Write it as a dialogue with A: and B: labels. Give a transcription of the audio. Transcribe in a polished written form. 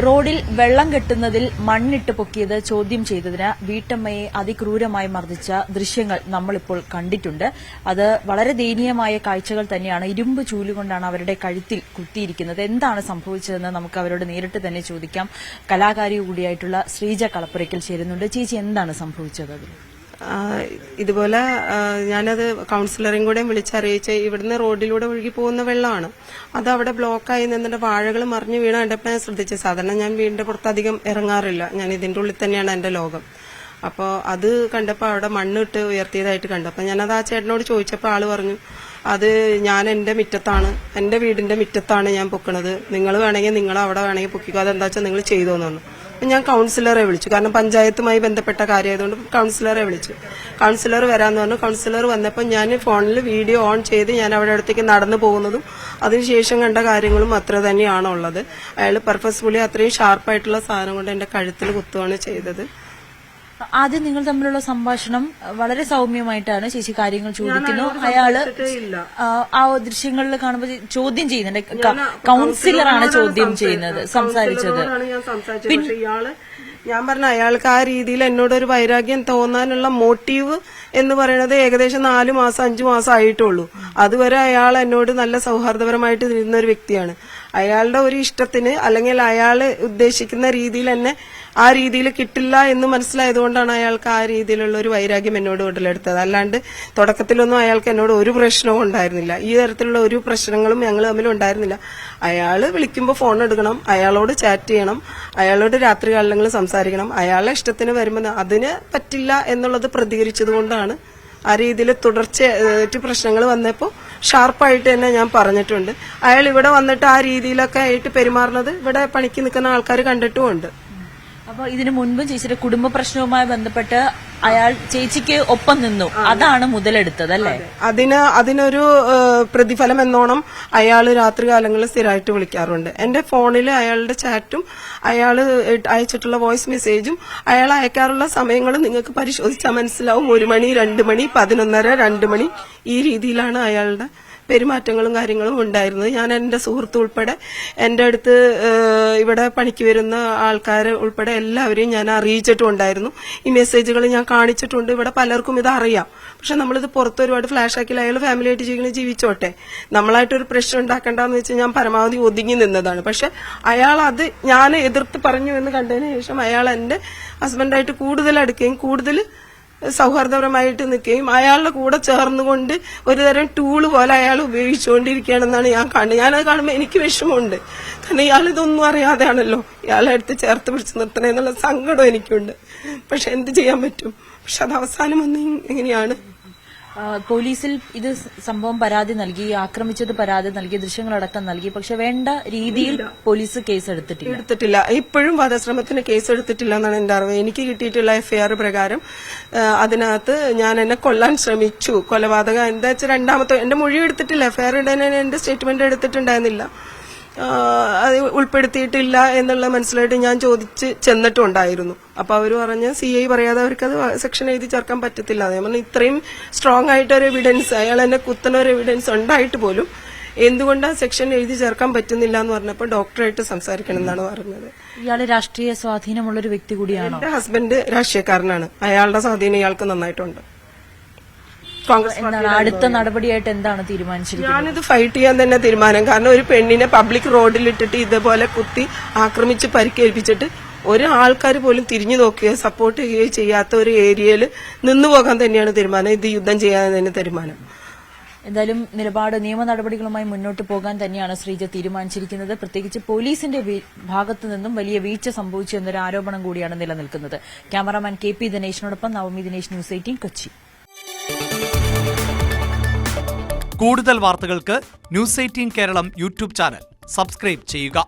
A: റോഡിൽ വെള്ളം കെട്ടുന്നതിൽ മണ്ണിട്ട് പൊക്കിയത് ചോദ്യം ചെയ്തതിന് വീട്ടമ്മയെ അതിക്രൂരമായി മർദ്ദിച്ച ദൃശ്യങ്ങൾ നമ്മളിപ്പോൾ കണ്ടിട്ടുണ്ട്. അത് വളരെ ദയനീയമായ കാഴ്ചകൾ തന്നെയാണ്. ഇരുമ്പ് ചൂലുകൊണ്ടാണ് അവരുടെ കഴുത്തിൽ കുത്തിയിരിക്കുന്നത്. എന്താണ് സംഭവിച്ചതെന്ന് നമുക്ക് അവരോട് നേരിട്ട് തന്നെ ചോദിക്കാം. കലാകാരി കൂടിയായിട്ടുള്ള ശ്രീജ കളപ്പുരയ്ക്കൽ ചേരുന്നുണ്ട്. ചേച്ചി, എന്താണ് സംഭവിച്ചത്?
B: ഇതുപോലെ ഞാനത് കൗൺസിലറേയും കൂടെ വിളിച്ചറിയിച്ച് ഇവിടുന്ന് റോഡിലൂടെ ഒഴുകി പോകുന്ന വെള്ളമാണ്. അത് അവിടെ ബ്ലോക്കായി നിന്നിട്ട് വാഴകൾ മറിഞ്ഞു വീണ കണ്ടപ്പോൾ ഞാൻ ശ്രദ്ധിച്ചു. സാധാരണ ഞാൻ വീടിന്റെ പുറത്തധികം ഇറങ്ങാറില്ല. ഞാൻ ഇതിന്റെ ഉള്ളിൽ തന്നെയാണ് എന്റെ ലോകം. അപ്പോൾ അത് കണ്ടപ്പോൾ അവിടെ മണ്ണിട്ട് ഉയർത്തിയതായിട്ട് കണ്ടു. അപ്പം ഞാനത് ആ ചേട്ടനോട് ചോദിച്ചപ്പോൾ ആള് പറഞ്ഞു, അത് ഞാൻ എന്റെ മുറ്റത്താണ്, എന്റെ വീടിന്റെ മുറ്റത്താണ് ഞാൻ പൊക്കണത്. നിങ്ങൾ വേണമെങ്കിൽ നിങ്ങൾ അവിടെ വേണമെങ്കിൽ പൊക്കിക്കോ, അതെന്താ വെച്ചാൽ നിങ്ങൾ ചെയ്തോന്നു പറഞ്ഞു. ഞാൻ കൗൺസിലറെ വിളിച്ചു. കാരണം പഞ്ചായത്തുമായി ബന്ധപ്പെട്ട കാര്യമായതുകൊണ്ട് കൗൺസിലറെ വിളിച്ചു. കൗൺസിലർ വരാമെന്ന് പറഞ്ഞു. കൗൺസിലർ വന്നപ്പോൾ ഞാൻ ഫോണിൽ വീഡിയോ ഓൺ ചെയ്ത് ഞാൻ അവിടെ അടുത്തേക്ക് നടന്നു പോകുന്നതും അതിനുശേഷം കണ്ട കാര്യങ്ങളും അത്ര തന്നെയാണുള്ളത്. അയാൾ പർപ്പസ്ഫുള്ളി അത്രയും ഷാർപ്പായിട്ടുള്ള സാധനം കൊണ്ട് എന്റെ കഴുത്തിൽ കുത്തുകയാണ് ചെയ്തത്.
A: ആദ്യം നിങ്ങൾ തമ്മിലുള്ള സംഭാഷണം വളരെ സൗമ്യമായിട്ടാണ്. ചേച്ചി കാര്യങ്ങൾ ചോദിക്കുന്നു. അയാള് ആ ദൃശ്യങ്ങളിൽ കാണുമ്പോൾ ചോദ്യം ചെയ്യുന്നുണ്ട്. കൗൺസിലറാണ് ചോദ്യം ചെയ്യുന്നത്, സംസാരിച്ചത്.
B: ഞാൻ പറഞ്ഞ അയാൾക്ക് ആ രീതിയിൽ എന്നോടൊരു വൈരാഗ്യം തോന്നാനുള്ള മോട്ടീവ് എന്ന് പറയുന്നത് ഏകദേശം 4 മാസം 5 മാസം ആയിട്ടുള്ളൂ. അതുവരെ അയാൾ എന്നോട് നല്ല സൗഹാർദ്ദപരമായിട്ട് നിന്ന ഒരു വ്യക്തിയാണ്. അയാളുടെ ഒരു ഇഷ്ടത്തിന് അല്ലെങ്കിൽ അയാൾ ഉദ്ദേശിക്കുന്ന രീതിയിൽ തന്നെ ആ രീതിയിൽ കിട്ടില്ല എന്ന് മനസ്സിലായതുകൊണ്ടാണ് അയാൾക്ക് ആ രീതിയിലുള്ള ഒരു വൈരാഗ്യം എന്നോട് ഉടലെടുത്തത്. അല്ലാണ്ട് തുടക്കത്തിലൊന്നും അയാൾക്ക് എന്നോട് ഒരു പ്രശ്നവും ഉണ്ടായിരുന്നില്ല. ഈ തരത്തിലുള്ള ഒരു പ്രശ്നങ്ങളും ഞങ്ങൾ തമ്മിൽ ഉണ്ടായിരുന്നില്ല. അയാൾ വിളിക്കുമ്പോൾ ഫോൺ എടുക്കണം, അയാളോട് ചാറ്റ് ചെയ്യണം, അയാളോട് രാത്രി കാലങ്ങളിൽ സംസാരിക്കണം. അയാളുടെ ഇഷ്ടത്തിന് വരുമ്പോൾ അതിന് പറ്റില്ല എന്നുള്ളത് പ്രതികരിച്ചതുകൊണ്ടാണ് ആ രീതിയിൽ തുടർച്ചയായിട്ട് പ്രശ്നങ്ങൾ വന്നപ്പോൾ ഷാർപ്പായിട്ട് തന്നെ ഞാൻ പറഞ്ഞിട്ടുണ്ട്. അയാൾ ഇവിടെ വന്നിട്ട് ആ രീതിയിലൊക്കെ ആയിട്ട് പെരുമാറുന്നത് ഇവിടെ പണിക്ക് നിൽക്കുന്ന ആൾക്കാർ കണ്ടിട്ടുമുണ്ട്.
A: അപ്പൊ ഇതിനു മുൻപും ചേച്ചിയുടെ കുടുംബ പ്രശ്നവുമായി ബന്ധപ്പെട്ട് അയാൾ ചേച്ചിക്ക് ഒപ്പം നിന്നു, അതാണ് മുതലെടുത്തത് അല്ലേ?
B: അതിനൊരു പ്രതിഫലം എന്നോണം അയാൾ രാത്രികാലങ്ങളിൽ സ്ഥിരമായിട്ട് വിളിക്കാറുണ്ട്. എന്റെ ഫോണിൽ അയാളുടെ ചാറ്റും അയാൾ അയച്ചിട്ടുള്ള വോയിസ് മെസ്സേജും അയാൾ അയക്കാറുള്ള സമയങ്ങൾ നിങ്ങൾക്ക് പരിശോധിച്ചാൽ മനസ്സിലാവും. 1 മണി, 2 മണി, 11:30, 2 മണി ഈ രീതിയിലാണ് അയാളുടെ പെരുമാറ്റങ്ങളും കാര്യങ്ങളും ഉണ്ടായിരുന്നത്. ഞാൻ എന്റെ സുഹൃത്ത് ഉൾപ്പെടെ എന്റെ അടുത്ത് ഇവിടെ പണിക്ക് വരുന്ന ആൾക്കാർ ഉൾപ്പെടെ എല്ലാവരെയും ഞാൻ അറിയിച്ചിട്ടുണ്ടായിരുന്നു. ഈ മെസ്സേജുകൾ ഞാൻ കാണിച്ചിട്ടുണ്ട്. ഇവിടെ പലർക്കും ഇത് അറിയാം. പക്ഷെ നമ്മളിത് പുറത്ത് ഒരുപാട് ഫ്ലാഷ് ആക്കില്ല. അയാൾ ഫാമിലി ആയിട്ട് ജീവിച്ചോട്ടെ, നമ്മളായിട്ടൊരു പ്രശ്നം ഉണ്ടാക്കണ്ടെന്ന് വെച്ച് ഞാൻ പരമാവധി ഒതുങ്ങി നിന്നതാണ്. പക്ഷെ അയാൾ അത് ഞാൻ എതിർത്ത് പറഞ്ഞു എന്ന് കണ്ടതിന് ശേഷം അയാൾ എന്റെ ഹസ്ബൻഡായിട്ട് കൂടുതൽ അടുക്കുകയും കൂടുതൽ സൗഹാർദ്ദപരമായിട്ട് നിൽക്കുകയും അയാളുടെ കൂടെ ചേർന്നുകൊണ്ട് ഒരുതരം ടൂള് പോലെ അയാൾ ഉപയോഗിച്ചുകൊണ്ടിരിക്കുകയാണെന്നാണ് ഞാൻ കാണുന്നത്. ഞാനത് കാണുമ്പോൾ എനിക്ക് വിഷമമുണ്ട്. കാരണം ഇയാൾ ഇതൊന്നും അറിയാതെയാണല്ലോ ഇയാളെ അടുത്ത് ചേർത്ത് പിടിച്ച് നിർത്തണേ എന്നുള്ള സങ്കടം എനിക്കുണ്ട്. പക്ഷെ എന്ത് ചെയ്യാൻ പറ്റും? പക്ഷെ അത് അവസാനം വന്ന് എങ്ങനെയാണ്?
A: പോലീസിൽ ഇത് സംഭവം പരാതി നൽകി, ആക്രമിച്ചത് പരാതി നൽകി, ദൃശ്യങ്ങളടക്കം നൽകി. പക്ഷെ വേണ്ട രീതിയിൽ പോലീസ് കേസ് എടുത്തിട്ടില്ല.
B: ഇപ്പോഴും വധശ്രമത്തിന് കേസ് എടുത്തിട്ടില്ല എന്നാണ് എന്റെ അറിവ്. എനിക്ക് കിട്ടിയിട്ടുള്ള FIR പ്രകാരം അതിനകത്ത് ഞാൻ എന്നെ കൊല്ലാൻ ശ്രമിച്ചു, കൊലപാതകം എന്താ വെച്ചാൽ രണ്ടാമത്തെ എന്റെ മൊഴി എടുത്തിട്ടില്ല. FIR ഇടാൻ എന്റെ സ്റ്റേറ്റ്മെന്റ് എടുത്തിട്ടുണ്ടായിരുന്നില്ല. അത് ഉൾപ്പെടുത്തിയിട്ടില്ല എന്നുള്ള മനസ്സിലായിട്ട് ഞാൻ ചോദിച്ച് ചെന്നിട്ടുണ്ടായിരുന്നു. അപ്പൊ അവര് പറഞ്ഞ് CI പറയാതെ അവർക്കത് സെക്ഷൻ എഴുതി ചേർക്കാൻ പറ്റത്തില്ല. അതേപോലെ ഇത്രയും സ്ട്രോങ് ആയിട്ടൊരു എവിഡൻസ്, അയാൾ എന്നെ കുത്തുന്ന ഒരു എവിഡൻസ് ഉണ്ടായിട്ട് പോലും എന്തുകൊണ്ടാ സെക്ഷൻ എഴുതി ചേർക്കാൻ പറ്റുന്നില്ല എന്ന് പറഞ്ഞപ്പോൾ ഡോക്ടറായിട്ട് സംസാരിക്കണം എന്നാണ് പറഞ്ഞത്.
A: ഇയാള് രാഷ്ട്രീയ സ്വാധീനമുള്ള ഒരു വ്യക്തി കൂടിയാണ്.
B: എന്റെ ഹസ്ബൻഡ് രാഷ്ട്രീയക്കാരനാണ്. അയാളുടെ സ്വാധീനം ഇയാൾക്ക് നന്നായിട്ടുണ്ട്.
A: അടുത്ത നടപടിയായിട്ട് എന്താണ് തീരുമാനിച്ചിരിക്കുന്നത്?
B: ഞാനിത് ഫൈറ്റ് ചെയ്യാൻ തന്നെ തീരുമാനം. കാരണം ഒരു പെണ്ണിനെ പബ്ലിക് റോഡിലിട്ടിട്ട് ഇതുപോലെ കുത്തി ആക്രമിച്ച് പരിക്കേൽപ്പിച്ചിട്ട് ഒരാൾക്കാർ പോലും തിരിഞ്ഞു നോക്കുകയോ സപ്പോർട്ട് ചെയ്യുകയോ ചെയ്യാത്ത ഒരു ഏരിയയിൽ നിന്നുപോകാൻ തന്നെയാണ് തീരുമാനം. ഇത് യുദ്ധം ചെയ്യാൻ തന്നെ തീരുമാനം.
A: എന്തായാലും നിയമ നടപടികളുമായി മുന്നോട്ട് പോകാൻ തന്നെയാണ് ശ്രീജ തീരുമാനിച്ചിരിക്കുന്നത്. പ്രത്യേകിച്ച് പോലീസിന്റെ ഭാഗത്തു നിന്നും വലിയ വീഴ്ച സംഭവിച്ചു എന്നൊരു ആരോപണം കൂടിയാണ് നിലനിൽക്കുന്നത്. ക്യാമറാമാൻ KP ദിനേശിനോടൊപ്പം നവമി ദിനേശ്, News 18 കൊച്ചി.
C: കൂടുതൽ വാർത്തകൾക്ക് News 18 Keralam YouTube channel subscribe ചെയ്യുക.